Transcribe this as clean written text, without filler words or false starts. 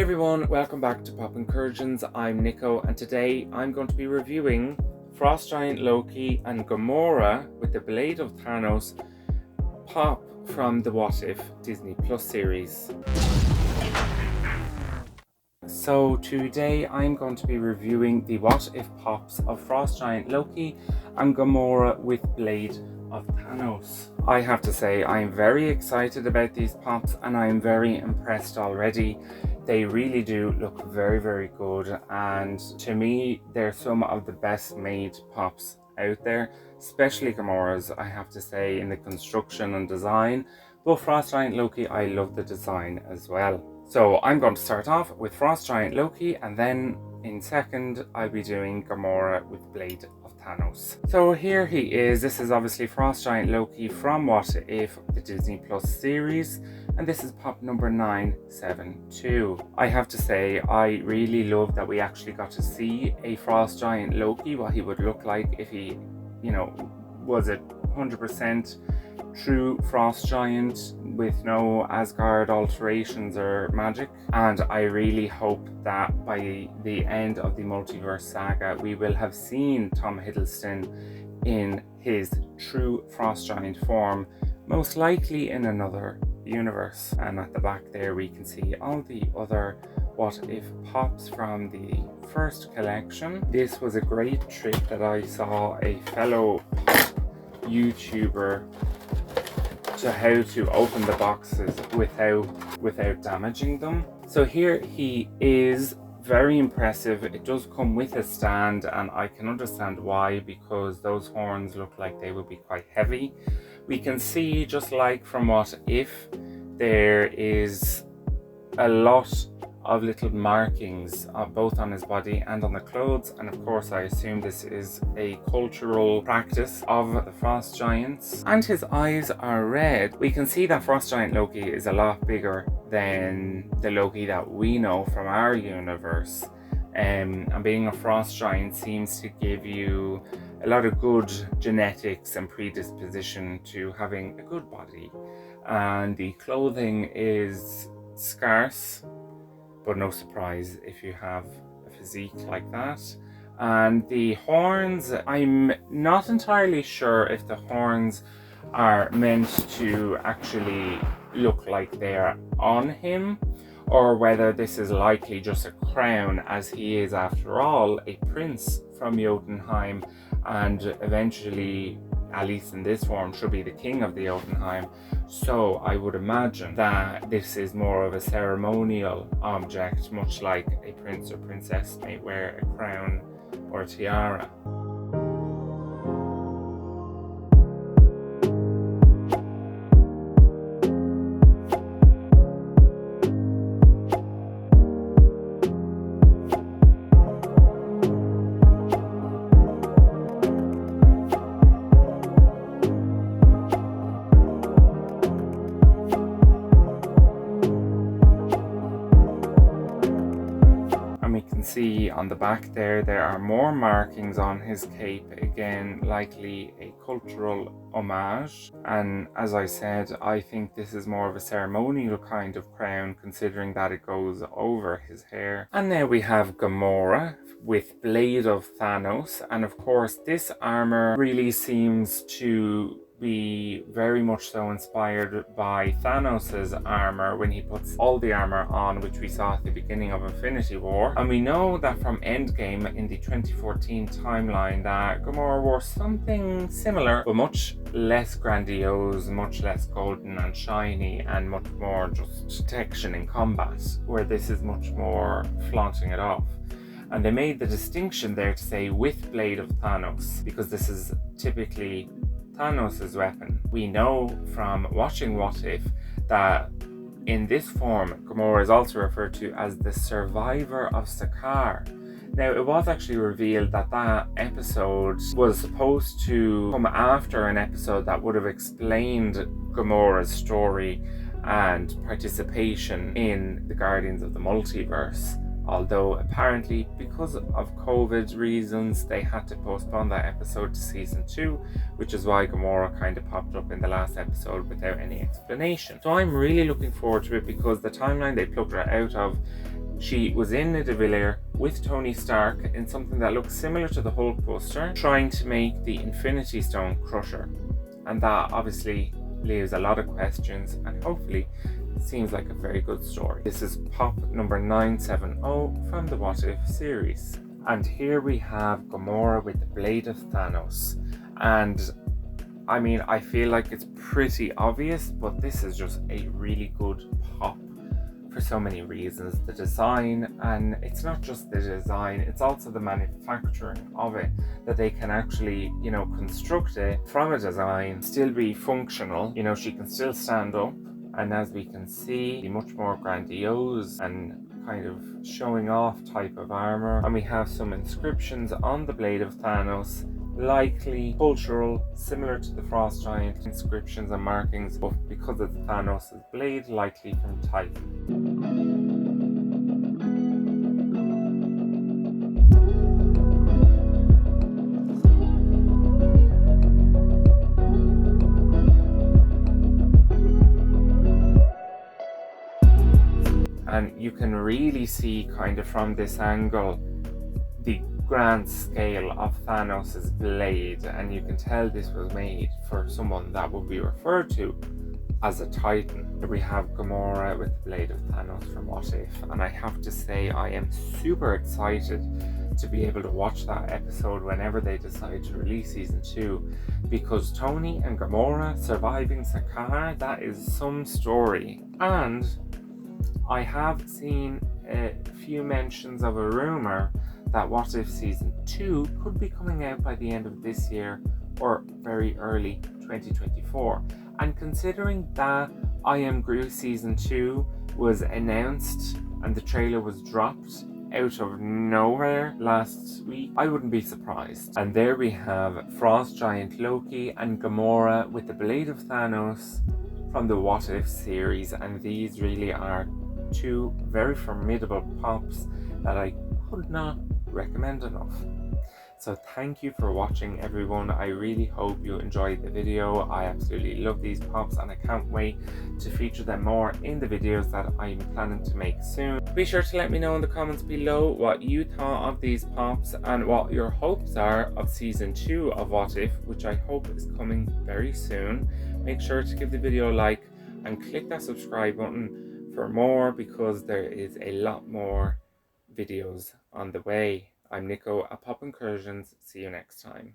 Hey everyone, welcome back to Pop Incursions. I'm Nico, and today I'm going to be reviewing Frost Giant Loki and Gamora with the Blade of Thanos pop from the What If Disney Plus series. So today I'm going to be reviewing the What If pops of Frost Giant Loki and Gamora with Blade of Thanos. I have to say I'm very excited about these pops and I'm very impressed already. They really do look very good, and to me they're some of the best made pops out there, especially Gamora's, I have to say, in the construction and design. But Frost Giant Loki, I love the design as well. So I'm going to start off with Frost Giant Loki, and then in second I'll be doing Gamora with Blade of Thanos. So here he is. This is obviously Frost Giant Loki from What If, the Disney Plus series, and this is pop number 972. I have to say I really love that we actually got to see a Frost Giant Loki, what he would look like if he, was it 100% true frost giant with no Asgard alterations or magic. And I really hope that by the end of the Multiverse saga we will have seen Tom Hiddleston in his true frost giant form, most likely in another universe. And at the back there we can see all the other What If pops from the first collection. This was a great trick that I saw a fellow YouTuber to how to open the boxes without damaging them. So here he is, very impressive. It does come with a stand, and I can understand why, because those horns look like they would be quite heavy. We can see, just like from What If, there is a lot of little markings both on his body and on the clothes, and of course I assume this is a cultural practice of the frost giants. And his eyes are red. We can see that Frost Giant Loki is a lot bigger than the Loki that we know from our universe, and being a frost giant seems to give you a lot of good genetics and predisposition to having a good body. And the clothing is scarce, but no surprise if you have a physique like that. And the horns, I'm not entirely sure if the horns are meant to actually look like they're on him, or whether this is likely just a crown, as he is after all a prince from Jotunheim, and eventually, at least in this form, should be the king of the Jotunheim. So I would imagine that this is more of a ceremonial object, much like a prince or princess may wear a crown or a tiara. See on the back there are more markings on his cape, again likely a cultural homage. And as I said, I think this is more of a ceremonial kind of crown, considering that it goes over his hair. And now we have Gamora with Blade of Thanos, and of course this armor really seems to be very much so inspired by Thanos's armor when he puts all the armor on, which we saw at the beginning of Infinity War. And we know that from Endgame in the 2014 timeline that Gamora wore something similar, but much less grandiose, much less golden and shiny, and much more just protection in combat, where this is much more flaunting it off. And they made the distinction there to say with Blade of Thanos, because this is typically Thanos' weapon. We know from watching What If that in this form Gamora is also referred to as the Survivor of Sakaar. Now, it was actually revealed that that episode was supposed to come after an episode that would have explained Gamora's story and participation in the Guardians of the Multiverse. Although apparently because of COVID reasons they had to postpone that episode to season 2, which is why Gamora kind of popped up in the last episode without any explanation. So I'm really looking forward to it, because the timeline they plucked her out of She was in a Devilier with Tony Stark in something that looks similar to the Hulk Buster, trying to make the Infinity Stone Crusher. And that obviously leaves a lot of questions, and hopefully it seems like a very good story. This is pop number 970 from the What If series. And here we have Gamora with the Blade of Thanos. And I mean, I feel like it's pretty obvious, but this is just a really good pop for so many reasons. The design, and it's not just the design, it's also the manufacturing of it, that they can actually, you know, construct it from a design, still be functional. You know, she can still stand up, and as we can see, much more grandiose and kind of showing off type of armor. And we have some inscriptions on the Blade of Thanos, likely cultural, similar to the Frost Giant inscriptions and markings, but because it's Thanos' blade, likely from Titan. And you can really see kind of from this angle the grand scale of Thanos' blade, and you can tell this was made for someone that would be referred to as a Titan. We have Gamora with the Blade of Thanos from What If, and I have to say I am super excited to be able to watch that episode whenever they decide to release season 2, because Tony and Gamora surviving Sakaar, that is some story. And I have seen a few mentions of a rumour that What If season 2 could be coming out by the end of this year or very early 2024. And considering that I Am Groot season 2 was announced and the trailer was dropped out of nowhere last week, I wouldn't be surprised. And there we have Frost Giant Loki and Gamora with the Blade of Thanos from the What If series, and these really are two very formidable pops that I could not recommend enough. So thank you for watching, everyone. I really hope you enjoyed the video. I absolutely love these pops, and I can't wait to feature them more in the videos that I'm planning to make soon. Be sure to let me know in the comments below what you thought of these pops and what your hopes are of season 2 of What If, which I hope is coming very soon. Make sure to give the video a like and click that subscribe button for more, because there is a lot more videos on the way. I'm Nico at Pop Incursions. See you next time.